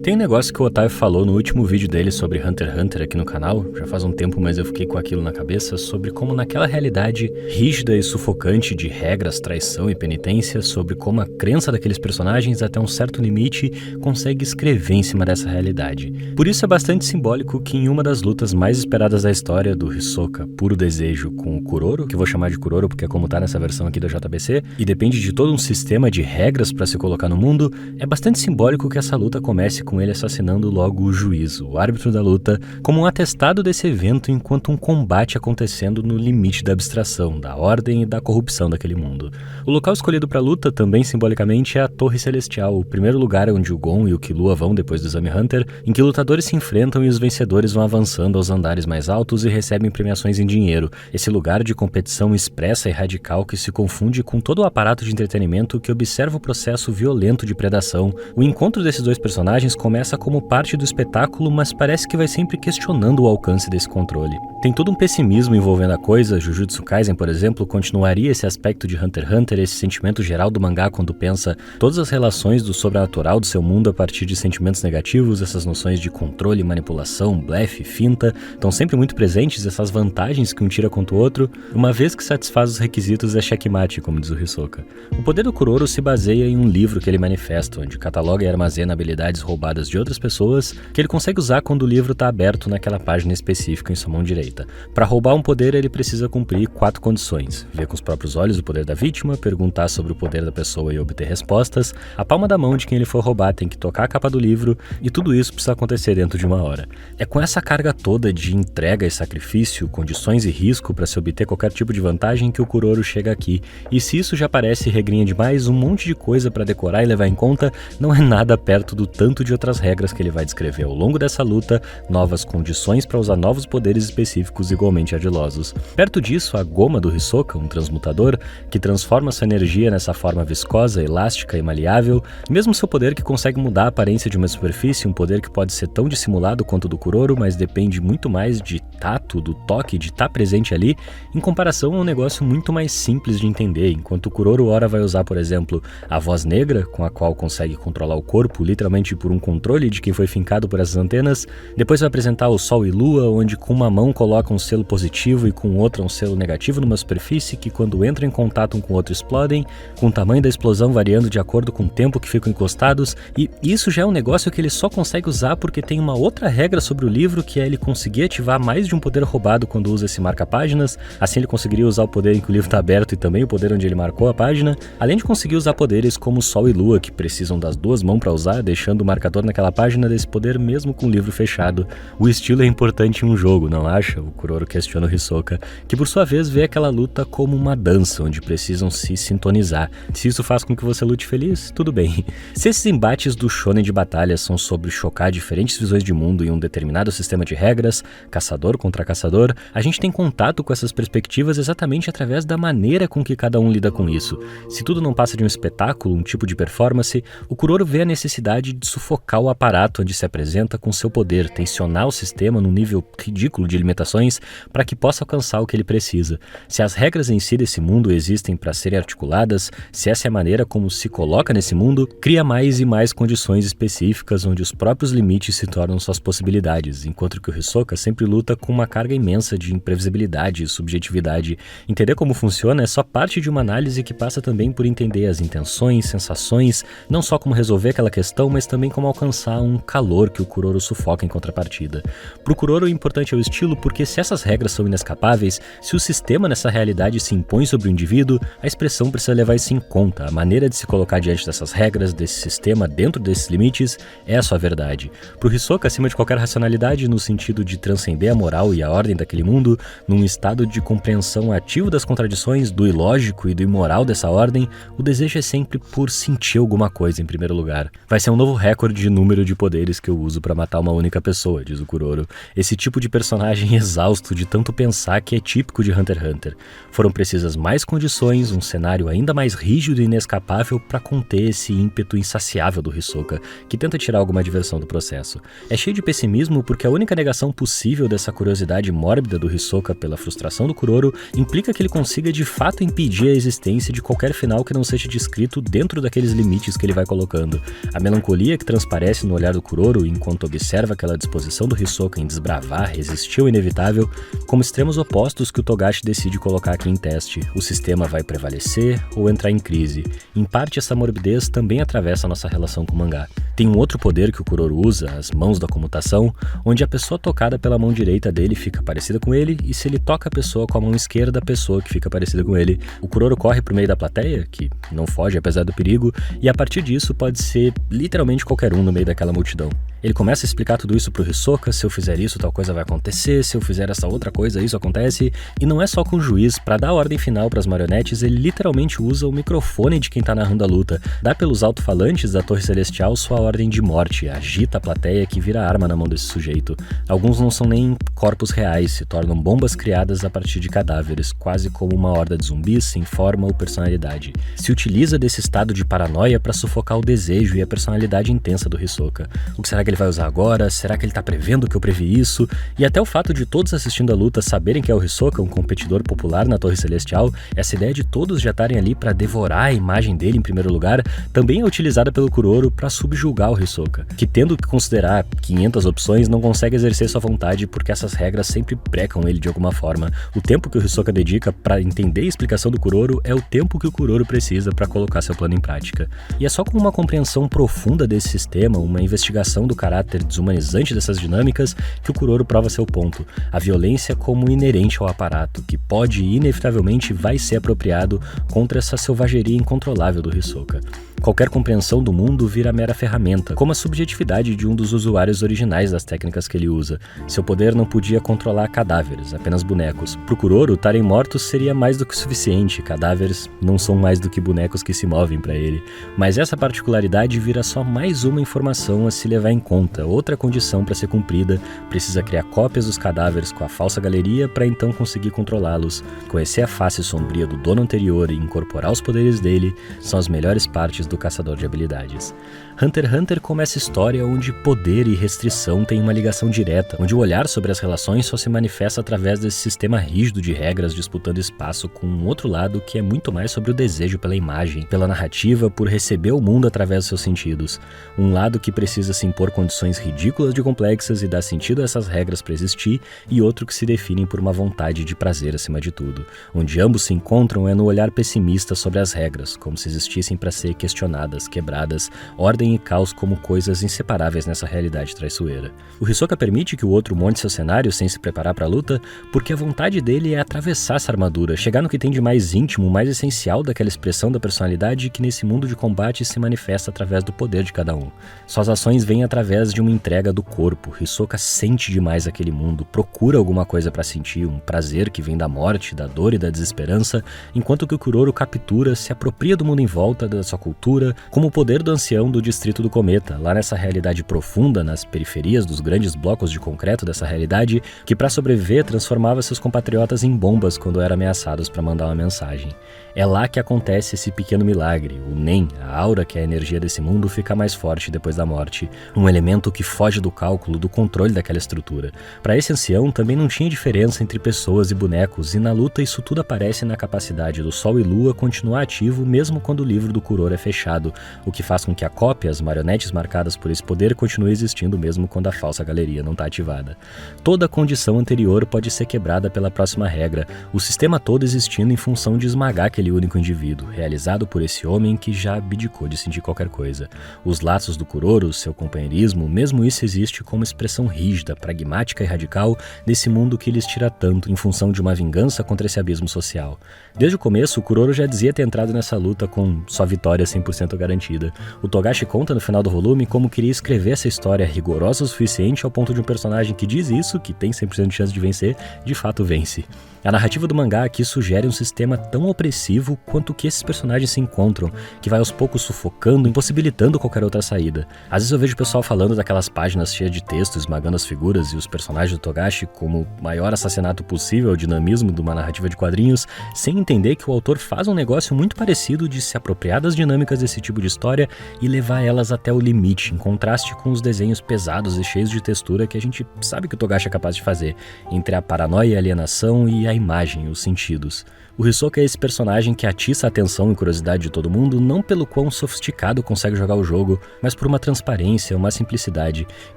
Tem um negócio que o Otávio falou no último vídeo dele sobre Hunter x Hunter aqui no canal, já faz um tempo, mas eu fiquei com aquilo na cabeça, sobre como naquela realidade rígida e sufocante de regras, traição e penitência, sobre como a crença daqueles personagens até um certo limite consegue escrever em cima dessa realidade. Por isso é bastante simbólico que em uma das lutas mais esperadas da história do Hisoka, Puro Desejo, com o Kuroro, que eu vou chamar de Kuroro porque é como tá nessa versão aqui da JBC, e depende de todo um sistema de regras para se colocar no mundo, é bastante simbólico que essa luta comece com ele assassinando logo o juízo, o árbitro da luta, como um atestado desse evento enquanto um combate acontecendo no limite da abstração, da ordem e da corrupção daquele mundo. O local escolhido para a luta, também simbolicamente, é a Torre Celestial, o primeiro lugar onde o Gon e o Killua vão depois do Exame Hunter, em que lutadores se enfrentam e os vencedores vão avançando aos andares mais altos e recebem premiações em dinheiro, esse lugar de competição expressa e radical que se confunde com todo o aparato de entretenimento que observa o processo violento de predação. O encontro desses dois personagens começa como parte do espetáculo, mas parece que vai sempre questionando o alcance desse controle. Tem todo um pessimismo envolvendo a coisa. Jujutsu Kaisen, por exemplo, continuaria esse aspecto de Hunter x Hunter, esse sentimento geral do mangá quando pensa todas as relações do sobrenatural do seu mundo a partir de sentimentos negativos, essas noções de controle, manipulação, blefe, finta, estão sempre muito presentes, essas vantagens que um tira contra o outro, uma vez que satisfaz os requisitos é checkmate, como diz o Hisoka. O poder do Kuroro se baseia em um livro que ele manifesta, onde cataloga e armazena habilidades roubadas de outras pessoas, que ele consegue usar quando o livro está aberto naquela página específica em sua mão direita. Para roubar um poder, ele precisa cumprir 4 condições: ver com os próprios olhos o poder da vítima, perguntar sobre o poder da pessoa e obter respostas, a palma da mão de quem ele for roubar tem que tocar a capa do livro, e tudo isso precisa acontecer dentro de 1 hora. É com essa carga toda de entrega e sacrifício, condições e risco para se obter qualquer tipo de vantagem que o Kuroro chega aqui, e se isso já parece regrinha demais, um monte de coisa para decorar e levar em conta, não é nada perto do tanto de outras regras que ele vai descrever ao longo dessa luta, novas condições para usar novos poderes específicos igualmente ardilosos. Perto disso, a goma do Hisoka, um transmutador, que transforma sua energia nessa forma viscosa, elástica e maleável, mesmo seu poder que consegue mudar a aparência de uma superfície, um poder que pode ser tão dissimulado quanto o do Kuroro, mas depende muito mais de tato, do toque, de estar presente ali, em comparação a um negócio muito mais simples de entender, enquanto o Kuroro ora vai usar, por exemplo, a voz negra, com a qual consegue controlar o corpo, literalmente por um controle de quem foi fincado por essas antenas, depois vai apresentar o Sol e Lua, onde com uma mão coloca um selo positivo e com outra um selo negativo numa superfície que quando entram em contato um com o outro explodem, com o tamanho da explosão variando de acordo com o tempo que ficam encostados, e isso já é um negócio que ele só consegue usar porque tem uma outra regra sobre o livro, que é ele conseguir ativar mais de um poder roubado quando usa esse marca-páginas. Assim ele conseguiria usar o poder em que o livro está aberto e também o poder onde ele marcou a página, além de conseguir usar poderes como Sol e Lua, que precisam das 2 mãos para usar, deixando o marcador naquela página desse poder mesmo com o livro fechado. O estilo é importante em um jogo, não acha? O Kuroro questiona o Hisoka, que por sua vez vê aquela luta como uma dança, onde precisam se sintonizar. Se isso faz com que você lute feliz, tudo bem. Se esses embates do shonen de batalha são sobre chocar diferentes visões de mundo em um determinado sistema de regras, caçador contra caçador, a gente tem contato com essas perspectivas exatamente através da maneira com que cada um lida com isso. Se tudo não passa de um espetáculo, um tipo de performance, o Kuroro vê a necessidade de sufocar o aparato onde se apresenta com seu poder, tensionar o sistema num nível ridículo de limitações para que possa alcançar o que ele precisa. Se as regras em si desse mundo existem para serem articuladas, se essa é a maneira como se coloca nesse mundo, cria mais e mais condições específicas onde os próprios limites se tornam suas possibilidades, enquanto que o Hisoka sempre luta com uma carga imensa de imprevisibilidade e subjetividade. Entender como funciona é só parte de uma análise que passa também por entender as intenções, sensações, não só como resolver aquela questão, mas também como alcançar um calor que o Kuroro sufoca em contrapartida. Pro Kuroro, o importante é o estilo, porque se essas regras são inescapáveis, se o sistema nessa realidade se impõe sobre o indivíduo, a expressão precisa levar isso em conta. A maneira de se colocar diante dessas regras, desse sistema, dentro desses limites, é a sua verdade. Pro Hisoka, acima de qualquer racionalidade, no sentido de transcender a moral e a ordem daquele mundo, num estado de compreensão ativo das contradições, do ilógico e do imoral dessa ordem, o desejo é sempre por sentir alguma coisa em primeiro lugar. Vai ser um novo recorde de número de poderes que eu uso pra matar uma única pessoa, diz o Kuroro. Esse tipo de personagem exausto de tanto pensar que é típico de Hunter x Hunter. Foram precisas mais condições, um cenário ainda mais rígido e inescapável para conter esse ímpeto insaciável do Hisoka, que tenta tirar alguma diversão do processo. É cheio de pessimismo porque a única negação possível dessa curiosidade mórbida do Hisoka pela frustração do Kuroro implica que ele consiga de fato impedir a existência de qualquer final que não seja descrito dentro daqueles limites que ele vai colocando. A melancolia que transparece no olhar do Kuroro enquanto observa aquela disposição do Hisoka em desbravar, resistir ao inevitável, como extremos opostos que o Togashi decide colocar aqui em teste. O sistema vai prevalecer ou entrar em crise. Em parte, essa morbidez também atravessa a nossa relação com o mangá. Tem um outro poder que o Kuroro usa, as mãos da comutação, onde a pessoa tocada pela mão direita dele fica parecida com ele, e se ele toca a pessoa com a mão esquerda, a pessoa que fica parecida com ele. O Kuroro corre pro meio da plateia, que não foge apesar do perigo, e a partir disso pode ser literalmente qualquer um no meio daquela multidão. Ele começa a explicar tudo isso pro Hisoka, se eu fizer isso tal coisa vai acontecer, se eu fizer essa outra coisa isso acontece, e não é só com o juiz, pra dar a ordem final pras marionetes, ele literalmente usa o microfone de quem tá narrando a luta, dá pelos alto-falantes da Torre Celestial sua ordem de morte, agita a plateia que vira arma na mão desse sujeito. Alguns não são nem corpos reais, se tornam bombas criadas a partir de cadáveres, quase como uma horda de zumbis sem forma ou personalidade. Se utiliza desse estado de paranoia pra sufocar o desejo e a personalidade intensa do Hisoka. O que será que ele vai usar agora? Será que ele tá prevendo que eu previ isso? E até o fato de todos assistindo a luta saberem que é o Hisoka, um competidor popular na Torre Celestial, essa ideia de todos já estarem ali pra devorar a imagem dele em primeiro lugar, também é utilizada pelo Kuroro pra subjugar o Hisoka, que tendo que considerar 500 opções, não consegue exercer sua vontade porque essas regras sempre brecam ele de alguma forma. O tempo que o Hisoka dedica pra entender a explicação do Kuroro é o tempo que o Kuroro precisa pra colocar seu plano em prática. E é só com uma compreensão profunda desse sistema, uma investigação do caráter desumanizante dessas dinâmicas, que o Kuroro prova seu ponto. A violência como inerente ao aparato, que pode e inevitavelmente vai ser apropriado contra essa selvageria incontrolável do Hisoka. Qualquer compreensão do mundo vira mera ferramenta, como a subjetividade de um dos usuários originais das técnicas que ele usa. Seu poder não podia controlar cadáveres, apenas bonecos. Pro Kuroro, estarem mortos seria mais do que o suficiente, cadáveres não são mais do que bonecos que se movem para ele. Mas essa particularidade vira só mais uma informação a se levar em conta, outra condição para ser cumprida, precisa criar cópias dos cadáveres com a falsa galeria para então conseguir controlá-los. Conhecer a face sombria do dono anterior e incorporar os poderes dele são as melhores partes do caçador de habilidades. Hunter x Hunter começa a história onde poder e restrição têm uma ligação direta, onde o olhar sobre as relações só se manifesta através desse sistema rígido de regras disputando espaço com um outro lado que é muito mais sobre o desejo pela imagem, pela narrativa, por receber o mundo através dos seus sentidos. Um lado que precisa se impor condições ridículas de complexas e dar sentido a essas regras para existir, e outro que se definem por uma vontade de prazer acima de tudo. Onde ambos se encontram é no olhar pessimista sobre as regras, como se existissem para ser questionadas, quebradas, ordem e caos como coisas inseparáveis nessa realidade traiçoeira. O Hisoka permite que o outro monte seu cenário sem se preparar para a luta, porque a vontade dele é atravessar essa armadura, chegar no que tem de mais íntimo, mais essencial daquela expressão da personalidade que nesse mundo de combate se manifesta através do poder de cada um. Suas ações vêm através de uma entrega do corpo. Hisoka sente demais aquele mundo, procura alguma coisa para sentir, um prazer que vem da morte, da dor e da desesperança, enquanto que o Kuroro captura, se apropria do mundo em volta, da sua cultura, como o poder do ancião do distrito do cometa, lá nessa realidade profunda, nas periferias dos grandes blocos de concreto dessa realidade, que para sobreviver transformava seus compatriotas em bombas quando eram ameaçados para mandar uma mensagem. É lá que acontece esse pequeno milagre, o Nen, a aura que é a energia desse mundo, fica mais forte depois da morte, um elemento que foge do cálculo, do controle daquela estrutura. Para esse ancião também não tinha diferença entre pessoas e bonecos, e na luta isso tudo aparece na capacidade do Sol e Lua continuar ativo mesmo quando o livro do Kuroro é fechado, o que faz com que a cópia, as marionetes marcadas por esse poder, continue existindo mesmo quando a falsa galeria não está ativada. Toda a condição anterior pode ser quebrada pela próxima regra, o sistema todo existindo em função de esmagar aquele único indivíduo, realizado por esse homem que já abdicou de sentir qualquer coisa. Os laços do Kuroro, seu companheirismo, mesmo isso existe como expressão rígida, pragmática e radical desse mundo que lhes tira tanto em função de uma vingança contra esse abismo social. Desde o começo, o Kuroro já dizia ter entrado nessa luta com sua vitória 100% garantida. O Togashi conta no final do volume como queria escrever essa história rigorosa o suficiente ao ponto de um personagem que diz isso, que tem 100% de chance de vencer, de fato vence. A narrativa do mangá aqui sugere um sistema tão opressivo imersivo quanto o que esses personagens se encontram, que vai aos poucos sufocando, impossibilitando qualquer outra saída. Às vezes eu vejo o pessoal falando daquelas páginas cheias de texto, esmagando as figuras e os personagens do Togashi como o maior assassinato possível ao dinamismo de uma narrativa de quadrinhos, sem entender que o autor faz um negócio muito parecido de se apropriar das dinâmicas desse tipo de história e levar elas até o limite, em contraste com os desenhos pesados e cheios de textura que a gente sabe que o Togashi é capaz de fazer, entre a paranoia e a alienação e a imagem, os sentidos. O Hisoka é esse personagem que atiça a atenção e curiosidade de todo mundo, não pelo quão sofisticado consegue jogar o jogo, mas por uma transparência, uma simplicidade,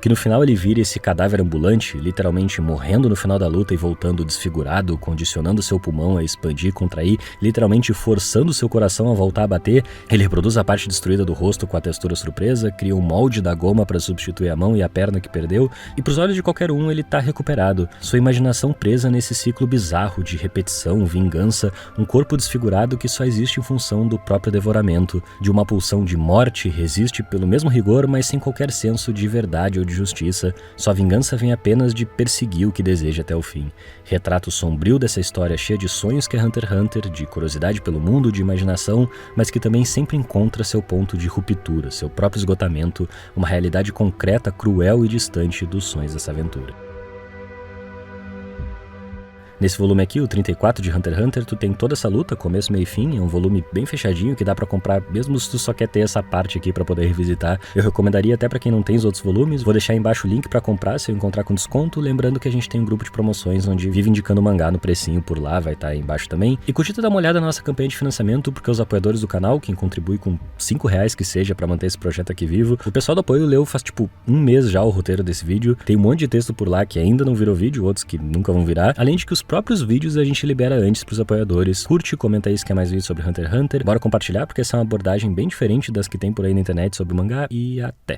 que no final ele vira esse cadáver ambulante, literalmente morrendo no final da luta e voltando desfigurado, condicionando seu pulmão a expandir e contrair, literalmente forçando seu coração a voltar a bater. Ele reproduz a parte destruída do rosto com a textura surpresa, cria um molde da goma para substituir a mão e a perna que perdeu, e pros olhos de qualquer um ele tá recuperado, sua imaginação presa nesse ciclo bizarro de repetição, vingança, um corpo desfigurado que só existe em função do próprio devoramento, de uma pulsão de morte, resiste pelo mesmo rigor, mas sem qualquer senso de verdade ou de justiça. Sua vingança vem apenas de perseguir o que deseja até o fim. Retrato sombrio dessa história cheia de sonhos que é Hunter x Hunter, de curiosidade pelo mundo, de imaginação, mas que também sempre encontra seu ponto de ruptura, seu próprio esgotamento, uma realidade concreta, cruel e distante dos sonhos dessa aventura. Nesse volume aqui, o 34 de Hunter x Hunter, tu tem toda essa luta, começo, meio e fim, é um volume bem fechadinho que dá pra comprar, mesmo se tu só quer ter essa parte aqui pra poder revisitar. Eu recomendaria até pra quem não tem os outros volumes, vou deixar aí embaixo o link pra comprar se eu encontrar com desconto, lembrando que a gente tem um grupo de promoções onde vive indicando mangá no precinho por lá, vai estar aí embaixo também. E curtita dar uma olhada na nossa campanha de financiamento, porque os apoiadores do canal, quem contribui com R$5 que seja pra manter esse projeto aqui vivo, o pessoal do apoio leu faz tipo um mês já o roteiro desse vídeo, tem um monte de texto por lá que ainda não virou vídeo, outros que nunca vão virar, além de que os próprios vídeos a gente libera antes pros apoiadores. Curte, comenta aí se quer mais vídeos sobre Hunter x Hunter. Bora compartilhar, porque essa é uma abordagem bem diferente das que tem por aí na internet sobre mangá. E até!